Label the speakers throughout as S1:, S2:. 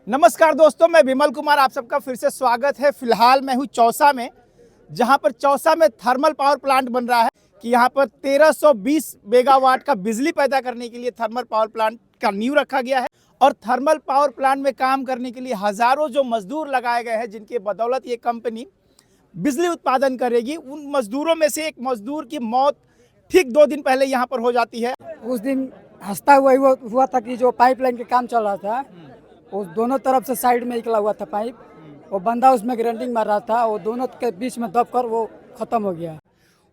S1: नमस्कार दोस्तों, मैं विमल कुमार, आप सबका फिर से स्वागत है। फिलहाल मैं हूँ चौसा में, जहाँ पर चौसा में थर्मल पावर प्लांट बन रहा है कि यहाँ पर 1320 मेगावाट का बिजली पैदा करने के लिए थर्मल पावर प्लांट का नींव रखा गया है। और थर्मल पावर प्लांट में काम करने के लिए हज़ारों जो मजदूर लगाए गए हैं, जिनके बदौलत ये कंपनी बिजली उत्पादन करेगी। उन मजदूरों में से एक मजदूर की मौत ठीक 2 दिन पहले यहाँ पर हो जाती है।
S2: उस दिन हंसता हुआ था कि जो पाइपलाइन के काम चल रहा था, वो दोनों तरफ से साइड में निकला हुआ था पाइप, वो बंदा उसमें ग्राइंडिंग मार रहा था, वो दोनों के बीच में दबकर वो खत्म हो गया।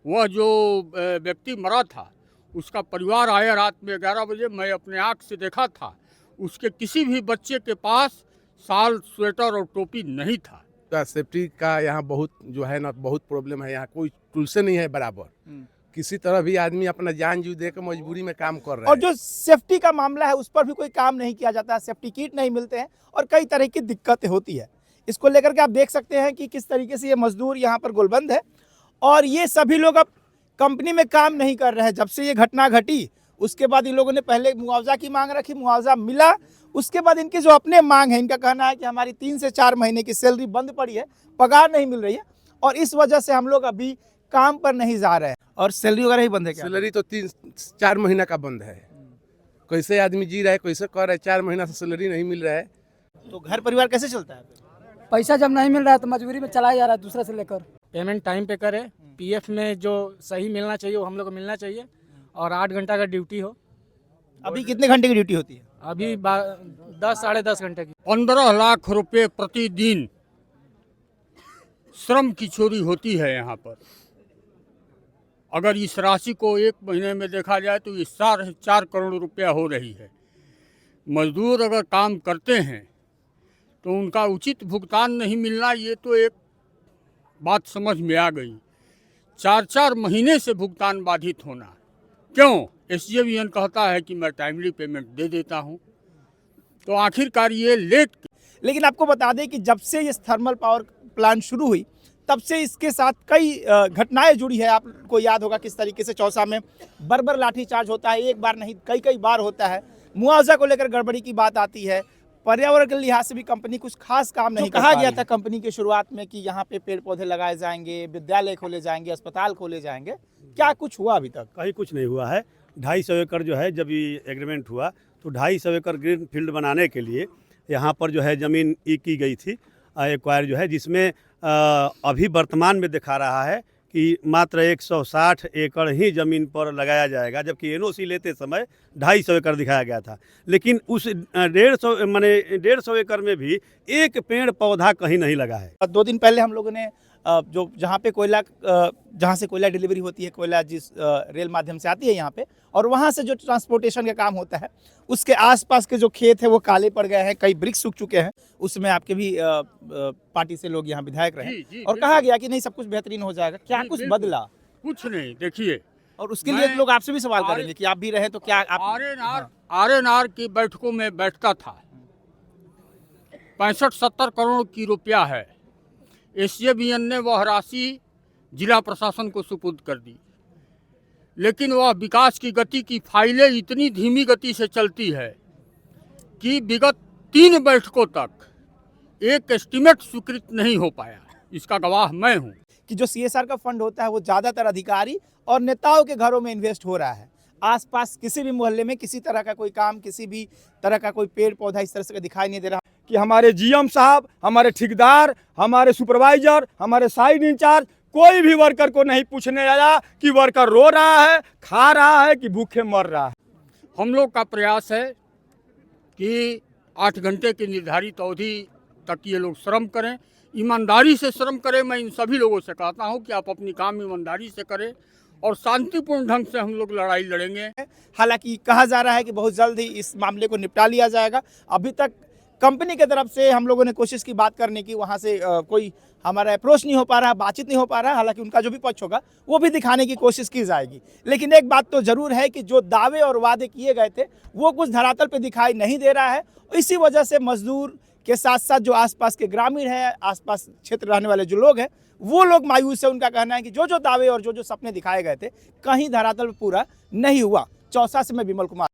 S3: वह जो व्यक्ति मरा था, उसका परिवार आया रात में 11 बजे, मैं अपने आँख से देखा था। उसके किसी भी बच्चे के पास शाल, स्वेटर और टोपी नहीं था।
S4: सेफ्टी का यहाँ बहुत जो है ना, बहुत प्रॉब्लम है। यहाँ कोई टूल्स नहीं है बराबर। किसी तरह भी आदमी अपना जान जीव दे के मजबूरी में काम कर रहा है।
S1: और जो सेफ्टी का मामला है, उस पर भी कोई काम नहीं किया जाता है। सेफ्टी किट नहीं मिलते हैं और कई तरह की दिक्कतें होती है। इसको लेकर के आप देख सकते हैं कि किस तरीके से ये मजदूर यहाँ पर गोलबंद है। और ये सभी लोग अब कंपनी में काम नहीं कर रहे हैं। जब से ये घटना घटी, उसके बाद इन लोगों ने पहले मुआवजा की मांग रखी, मुआवजा मिला। उसके बाद इनकी जो अपने मांग है, इनका कहना है कि हमारी 3 से 4 महीने की सैलरी बंद पड़ी है, पगार नहीं मिल रही है, और इस वजह से हम लोग अभी काम पर नहीं जा रहे हैं। और सैलरी वगैरह ही बंद है क्या?
S4: सैलरी तो 3-4 महीना का बंद है। कैसे आदमी जी रहा है, कैसे कर रहा है? 4 महीना से सैलरी नहीं मिल रहा है,
S1: तो घर परिवार कैसे चलता है?
S2: पैसा जब नहीं मिल रहा है तो मजबूरी में चलाया जा रहा है दूसरा से लेकर।
S5: पेमेंट टाइम पे करे, पीएफ में जो सही मिलना चाहिए वो हम लोग को मिलना चाहिए, और 8 घंटा का ड्यूटी हो।
S1: अभी कितने घंटे की ड्यूटी होती है?
S5: अभी 10 साढ़े 10 घंटे की।
S3: 15 लाख रुपए प्रतिदिन श्रम की चोरी होती है यहाँ पर। अगर इस राशि को 1 महीने में देखा जाए तो ये 4 करोड़ रुपया हो रही है। मजदूर अगर काम करते हैं तो उनका उचित भुगतान नहीं मिलना, ये तो एक बात समझ में आ गई। 4 महीने से भुगतान बाधित होना क्यों? एसजेवीएन कहता है कि मैं टाइमली पेमेंट दे देता हूँ, तो आखिरकार ये लेट।
S1: लेकिन आपको बता दें कि जब से ये थर्मल पावर प्लांट शुरू हुई, तब से इसके साथ कई घटनाएं जुड़ी है। आपको याद होगा किस तरीके से चौसा में बर्बर लाठीचार्ज होता है। एक बार नहीं, कई बार होता है। मुआवजा को लेकर गड़बड़ी की बात आती है। पर्यावरण के लिहाज से भी कंपनी कुछ खास काम नहीं कहा गया था कंपनी की शुरुआत में कि यहाँ पे पेड़ पौधे लगाए जाएंगे, विद्यालय खोले जाएंगे, अस्पताल खोले जाएंगे। क्या कुछ हुआ अभी तक?
S6: कहीं कुछ नहीं हुआ है। 250 एकड़ जो है, जब ये एग्रीमेंट हुआ तो 250 एकड़ ग्रीन फील्ड बनाने के लिए यहाँ पर जो है ज़मीन की गई थी एक्वायर जो है, जिसमें अभी वर्तमान में दिखा रहा है कि मात्र 160 एकड़ ही ज़मीन पर लगाया जाएगा, जबकि एनओसी लेते समय 250 एकड़ दिखाया गया था। लेकिन उस 150 एकड़ में भी एक पेड़ पौधा कहीं नहीं लगा है।
S1: 2 दिन पहले हम लोगों ने जो जहाँ पे कोयला, जहाँ से कोयला डिलीवरी होती है, कोयला जिस रेल माध्यम से आती है यहाँ पे, और वहाँ से जो ट्रांसपोर्टेशन का काम होता है, उसके आसपास के जो खेत है वो काले पड़ गए हैं, कई वृक्ष सूख चुके हैं। उसमें आपके भी पार्टी से लोग यहाँ विधायक रहे, और कहा गया कि नहीं, सब कुछ बेहतरीन हो जाएगा। क्या कुछ बदला?
S3: कुछ नहीं। देखिए,
S1: और उसके लिए लोग आपसे भी सवाल करेंगे कि आप भी रहे तो क्या आप
S3: आरएनआर की बैठकों में बैठता था। 65-70 करोड़ की रुपया है। एसजेवीएन ने वह राशि जिला प्रशासन को सुपुर्द कर दी, लेकिन वह विकास की गति की फाइलें इतनी धीमी गति से चलती है कि विगत 3 बैठकों तक एक एस्टीमेट स्वीकृत नहीं हो पाया। इसका गवाह मैं हूँ
S1: कि जो सीएसआर का फंड होता है वो ज़्यादातर अधिकारी और नेताओं के घरों में इन्वेस्ट हो रहा है। आसपास किसी भी मोहल्ले में किसी तरह का कोई काम, किसी भी तरह का कोई पेड़ पौधा इस तरह से दिखाई नहीं दे रहा
S7: कि हमारे जीएम साहब, हमारे ठेकेदार, हमारे सुपरवाइजर, हमारे साइड इंचार्ज कोई भी वर्कर को नहीं पूछने आया कि वर्कर रो रहा है, खा रहा है कि भूखे मर रहा है।
S3: हम लोग का प्रयास है कि 8 घंटे की निर्धारित अवधि तक ये लोग श्रम करें, ईमानदारी से श्रम करें। मैं इन सभी लोगों से कहता हूं कि आप अपनी काम ईमानदारी से करें, और शांतिपूर्ण ढंग से हम लोग लड़ाई लड़ेंगे।
S1: हालांकि कहा जा रहा है कि बहुत जल्द ही इस मामले को निपटा लिया जाएगा। अभी तक कंपनी की तरफ से हम लोगों ने कोशिश की बात करने की, वहाँ से कोई हमारा अप्रोच नहीं हो पा रहा, बातचीत नहीं हो पा रहा। हालांकि उनका जो भी पक्ष होगा वो भी दिखाने की कोशिश की जाएगी। लेकिन एक बात तो जरूर है कि जो दावे और वादे किए गए थे वो कुछ धरातल पे दिखाई नहीं दे रहा है। इसी वजह से मजदूर के साथ साथ जो आसपास के ग्रामीण हैं, आसपास क्षेत्र रहने वाले जो लोग हैं, वो लोग मायूस है। उनका कहना है कि जो दावे और जो सपने दिखाए गए थे, कहीं धरातल पर पूरा नहीं हुआ। चौसा से मैं विमल कुमार।